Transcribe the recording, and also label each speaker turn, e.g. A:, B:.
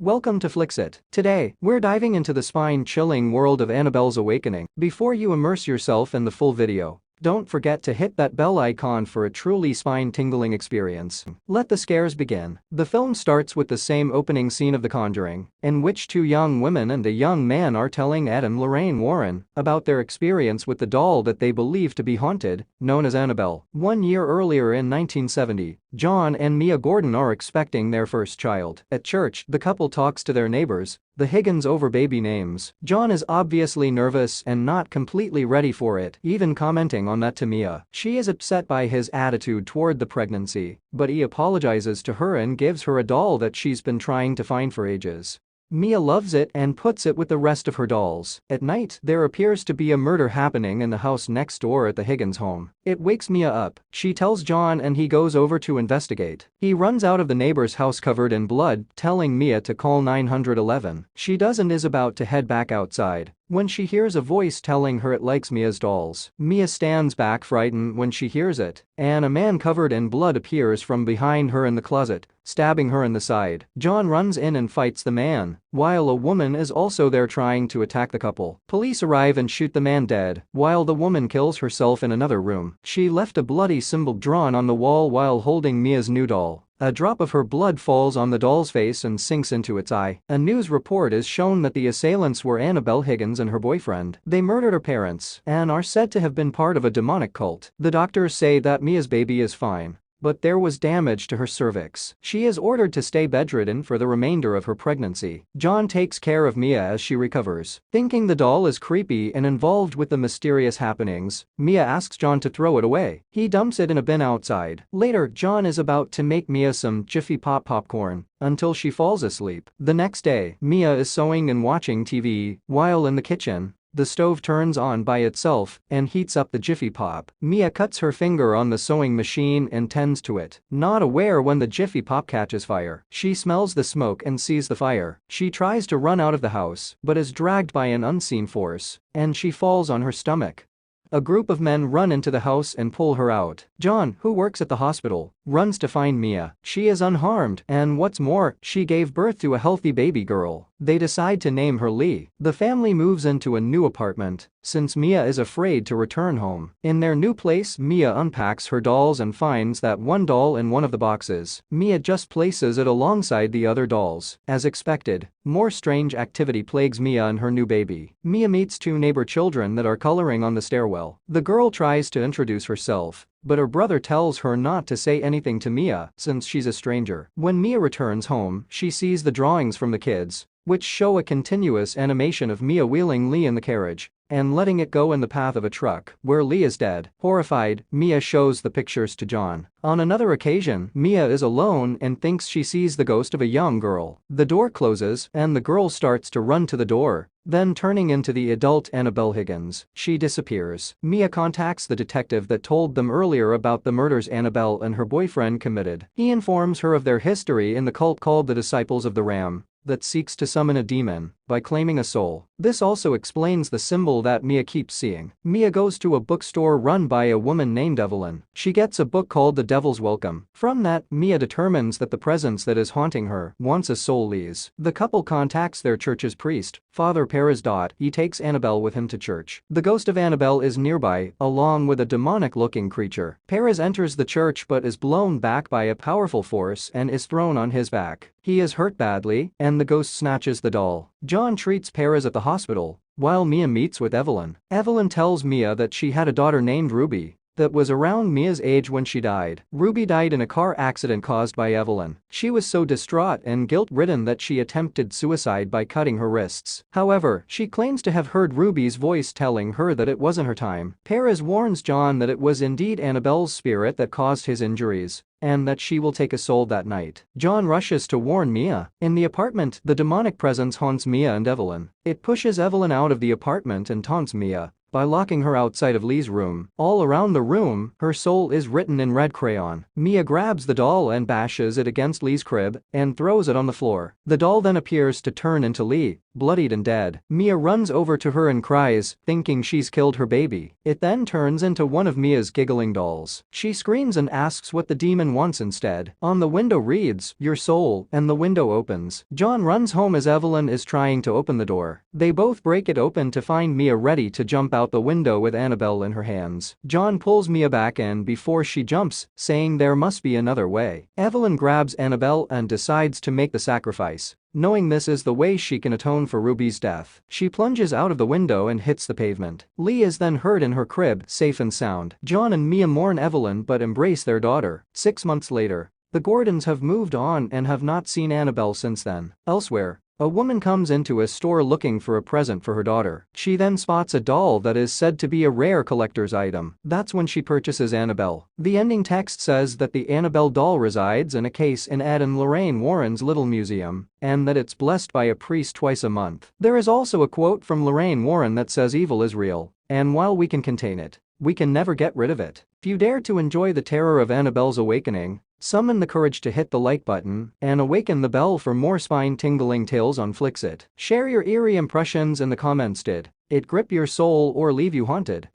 A: Welcome to Flixit. Today, we're diving into the spine-chilling world of Annabelle's Awakening. Before you immerse yourself in the full video, don't forget to hit that bell icon for a truly spine-tingling experience. Let the scares begin. The film starts with the same opening scene of The Conjuring, in which two young women and a young man are telling Ed and Lorraine Warren about their experience with the doll that they believe to be haunted, known as Annabelle. 1 year earlier in 1970, John and Mia Gordon are expecting their first child. At church, the couple talks to their neighbors, the Higgins, over baby names. John is obviously nervous and not completely ready for it, even commenting on that to Mia. She is upset by his attitude toward the pregnancy, but he apologizes to her and gives her a doll that she's been trying to find for ages. Mia loves it and puts it with the rest of her dolls. At night, there appears to be a murder happening in the house next door at the Higgins home. It wakes Mia up. She tells John and he goes over to investigate. He runs out of the neighbor's house covered in blood, telling Mia to call 911. She does and is about to head back outside when she hears a voice telling her it likes Mia's dolls. Mia stands back frightened when she hears it, and a man covered in blood appears from behind her in the closet, stabbing her in the side. John runs in and fights the man, while a woman is also there trying to attack the couple. Police arrive and shoot the man dead, while the woman kills herself in another room. She left a bloody symbol drawn on the wall while holding Mia's new doll. A drop of her blood falls on the doll's face and sinks into its eye. A news report is shown that the assailants were Annabelle Higgins and her boyfriend. They murdered her parents and are said to have been part of a demonic cult. The doctors say that Mia's baby is fine, but there was damage to her cervix. She is ordered to stay bedridden for the remainder of her pregnancy. John takes care of Mia as she recovers. Thinking the doll is creepy and involved with the mysterious happenings, Mia asks John to throw it away. He dumps it in a bin outside. Later, John is about to make Mia some Jiffy Pop popcorn until she falls asleep. The next day, Mia is sewing and watching TV while in the kitchen. The stove turns on by itself and heats up the Jiffy Pop. Mia cuts her finger on the sewing machine and tends to it, not aware when the Jiffy Pop catches fire. She smells the smoke and sees the fire. She tries to run out of the house but is dragged by an unseen force, and she falls on her stomach. A group of men run into the house and pull her out. John, who works at the hospital, runs to find Mia. She is unharmed, and what's more, she gave birth to a healthy baby girl. They decide to name her Lee. The family moves into a new apartment, since Mia is afraid to return home. In their new place, Mia unpacks her dolls and finds that one doll in one of the boxes. Mia just places it alongside the other dolls. As expected, more strange activity plagues Mia and her new baby. Mia meets two neighbor children that are coloring on the stairwell. The girl tries to introduce herself, but her brother tells her not to say anything to Mia since she's a stranger. When Mia returns home, she sees the drawings from the kids, which show a continuous animation of Mia wheeling Lee in the carriage and letting it go in the path of a truck, where Lee is dead. Horrified, Mia shows the pictures to John. On another occasion, Mia is alone and thinks she sees the ghost of a young girl. The door closes and the girl starts to run to the door, then turning into the adult Annabelle Higgins. She disappears. Mia contacts the detective that told them earlier about the murders Annabelle and her boyfriend committed. He informs her of their history in the cult called the Disciples of the Ram that seeks to summon a demon by claiming a soul. This also explains the symbol that Mia keeps seeing. Mia goes to a bookstore run by a woman named Evelyn. She gets a book called The Devil's Welcome. From that, Mia determines that the presence that is haunting her wants a soul. Lee's. The couple contacts their church's priest, Father Perez. He takes Annabelle with him to church. The ghost of Annabelle is nearby, along with a demonic-looking creature. Perez enters the church but is blown back by a powerful force and is thrown on his back. He is hurt badly, and the ghost snatches the doll. John treats Perez at the hospital, while Mia meets with Evelyn. Evelyn tells Mia that she had a daughter named Ruby that was around Mia's age when she died. Ruby died in a car accident caused by Evelyn. She was so distraught and guilt-ridden that she attempted suicide by cutting her wrists. However, she claims to have heard Ruby's voice telling her that it wasn't her time. Perez warns John that it was indeed Annabelle's spirit that caused his injuries, and that she will take a soul that night. John rushes to warn Mia. In the apartment, the demonic presence haunts Mia and Evelyn. It pushes Evelyn out of the apartment and taunts Mia by locking her outside of Lee's room. All around the room, her soul is written in red crayon. Mia grabs the doll and bashes it against Lee's crib and throws it on the floor. The doll then appears to turn into Lee, bloodied and dead. Mia runs over to her and cries, thinking she's killed her baby. It then turns into one of Mia's giggling dolls. She screams and asks what the demon wants instead. On the window reads, "Your soul," and the window opens. John runs home as Evelyn is trying to open the door. They both break it open to find Mia ready to jump out the window with Annabelle in her hands. John pulls Mia back in before she jumps, saying there must be another way. Evelyn grabs Annabelle and decides to make the sacrifice. Knowing this is the way she can atone for Ruby's death, she plunges out of the window and hits the pavement. Lee is then heard in her crib, safe and sound. John and Mia mourn Evelyn but embrace their daughter. 6 months later, the Gordons have moved on and have not seen Annabelle since then. Elsewhere, a woman comes into a store looking for a present for her daughter. She then spots a doll that is said to be a rare collector's item. That's when she purchases Annabelle. The ending text says that the Annabelle doll resides in a case in Ed and Lorraine Warren's Little Museum, and that it's blessed by a priest twice a month. There is also a quote from Lorraine Warren that says evil is real, and while we can contain it, we can never get rid of it. If you dare to enjoy the terror of Annabelle's awakening, summon the courage to hit the like button and awaken the bell for more spine-tingling tales on Flixit. Share your eerie impressions in the comments. Did it grip your soul or leave you haunted?